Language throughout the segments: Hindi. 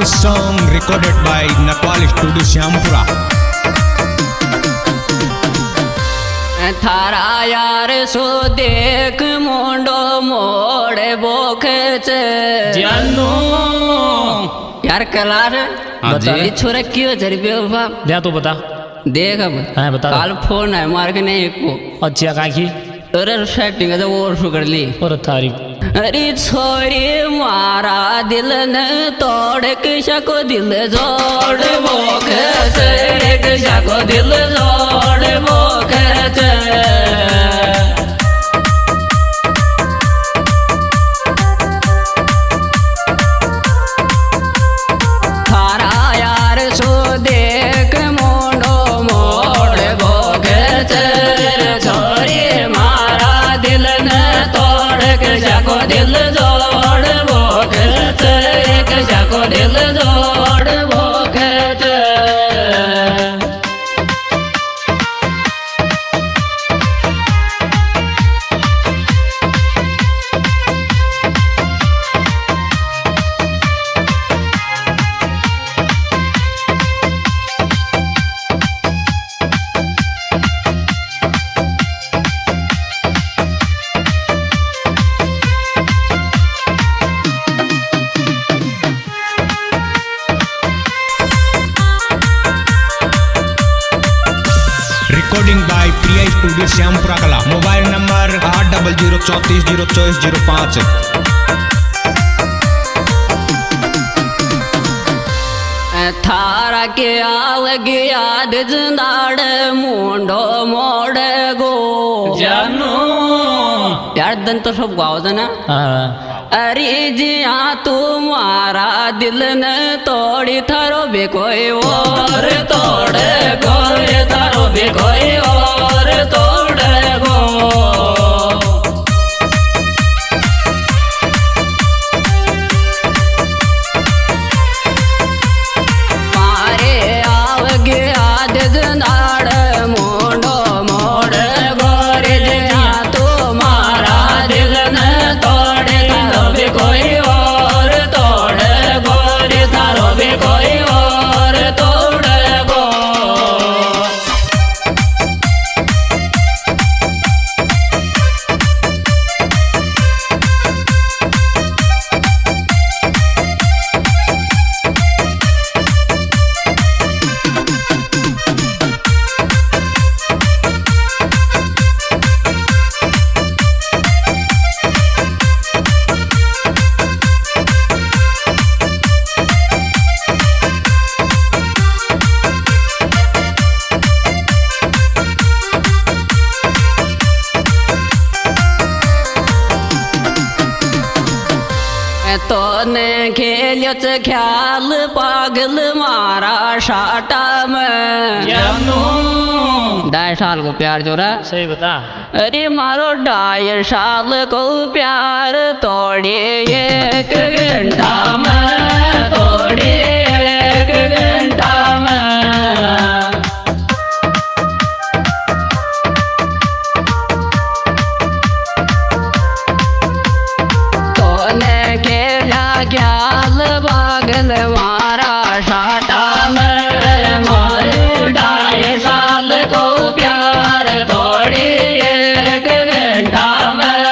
This song recorded by Nakwal Studio Syampura. थारा यार सो देख मोंडो मोड़े बोखे चे जानू यार कलार ये छोरा क्यों चल पे बाप जा तो बता देख अब हाँ बता काल फोन है मार के नहीं को अच्छा काकी अरे सेटिंग है वो शुगर ली और थारी अरे छोरी मारा दिल न तोड़ किसा को दिल जोड़ बोखे चे किसा को दिल जोड़ बोखे चे दिल जोड़ वो कहते किसा को दिल जोड़ वो कहते Recording by Priya Studio Syampura Kala. Mobile number 8004302405. थारा के आग याद जिंदाड़ मुंडो मोड़ गो जानू यार दन तो सब गाओ ना अरे जिया तुम्हारा दिल न तोड़ी थारो भी कोई और तोड़े कोई थारो भी कोई और तोड़े गो मारे आवगे याद जनाड़ मोड़ो मोड़ गोरे जिया तुम्हारा दिल न तोड़े थारो भी कोई और तोड़े गोरे थारो भी कोई और तोड़े गो तो ने खेलियत ख्याल पागल मारा शाटा में जानू 2.5 साल को प्यार जोरा सही बता अरे मारो 2.5 साल को प्यार तोड़े 1 घंटा में तोड़े 1 घंटा में ख्याल बागल मारा शाटा में मारे 2.5 साल को प्यार तोड़ी 1 घंटा में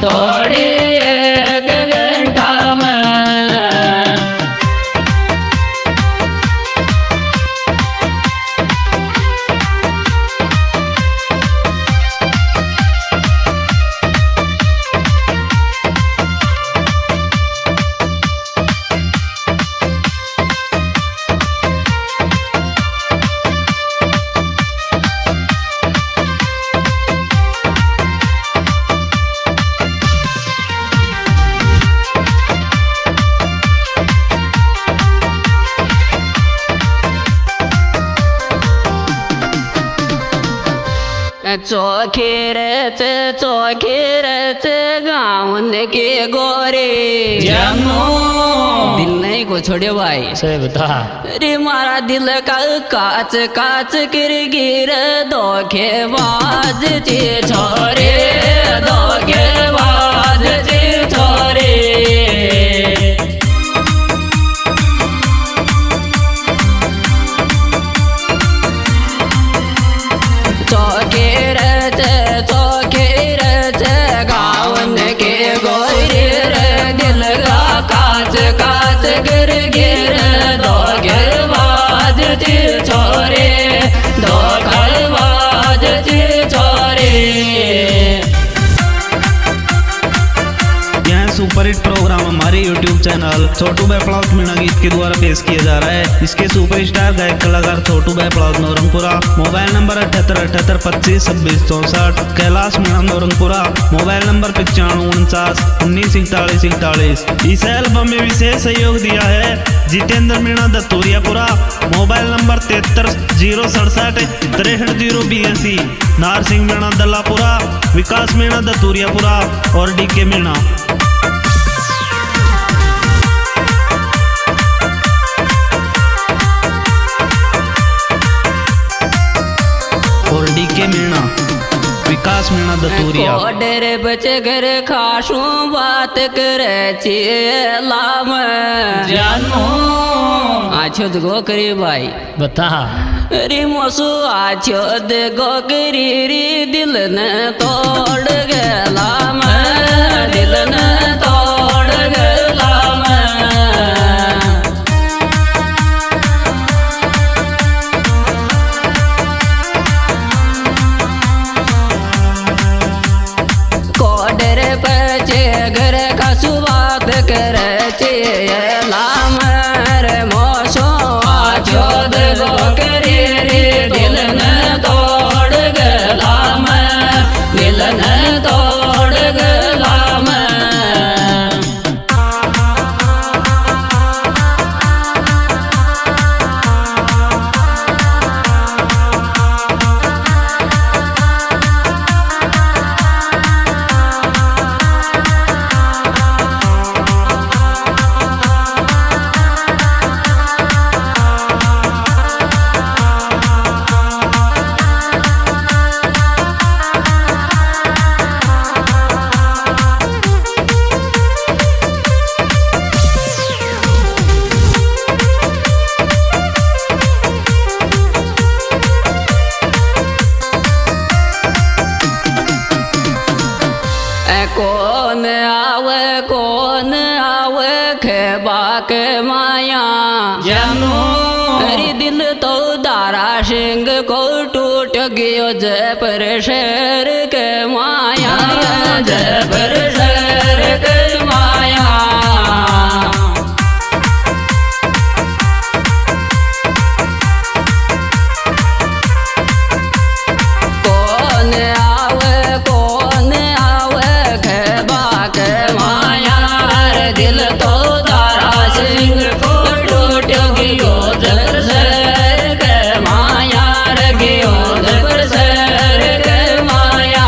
तोड़ी 1 घंटा में चौखीरत गाँव के गोरे जानू दिल नहीं को छोड़े भाई सही बता अरे मारा दिल का काच काच गिर गिर धोखेबाज चे छोरे धोखेबाज चे छोरे गिर दो गिरबाजती छोरे दो खलबाजती छोरे। सुपरहिट प्रोग्राम हमारे YouTube चैनल छोटू भाई पड़ाउत मीणा गीत के द्वारा पेश किया जा रहा है। इसके सुपरस्टार गायक कलाकार छोटू भाई Padaut Naurangpura. Mobile number 7878252664। Kailash Meena Naurangpura. Mobile number 9549194141। इस एल्बम में विशेष सहयोग दिया है जितेंद्र मीणा दत्तूरियापुरा। Mobile number 7306763082। नार सिंह मीणा दल्लापुरा। विकास मीणा दत्तूरियापुरा और DK मीणा। और DK मीणा विकास मीणा दत्तूरिया। कोडर बचे घर खासू बात करे लाम जानू आछो दगो करी भाई बता री मोसू आछो दगो करी री दिल न तोड़ गला दिल न तोड़ गला घर का सुबात करे लाम रे मोसो आछो दगो करी रे दिल न तोड़ गलाम दिल न तोड़ गलाम। कौन आवे खेबा के माया जानू अरे दिल तो दारा सिंह को टूट गयो जय पर शेर के माया जय पर शेर के माया। कौन आवे खेबा के माया दिल तो दारा सिंह को टूट गयो जबर शेर के माया गयो जबर शेर के माया।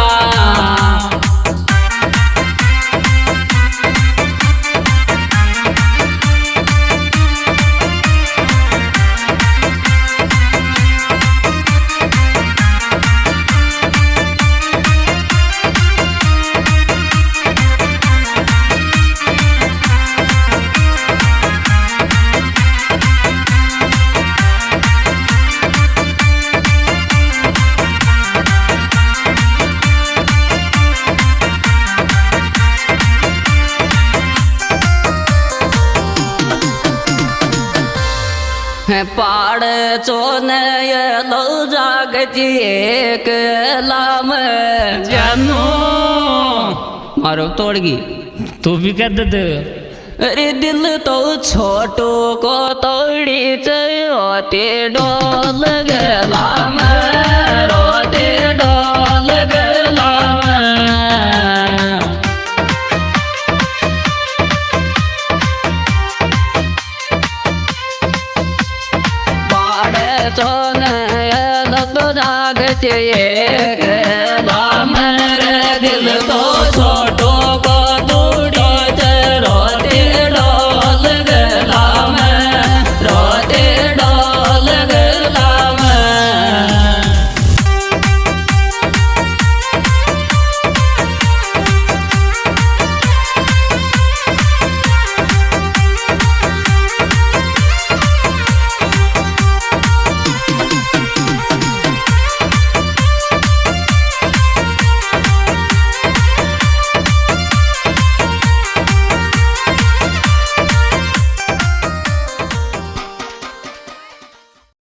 पाड़ चोन लो जागती एक लाम जानू मारो तोड़गी तू भी कह दे अरे दिल तो छोटो को तोड़ी चोते डोल गलाम रोते डोल गलाम। पाड़ चोन लो जागती एक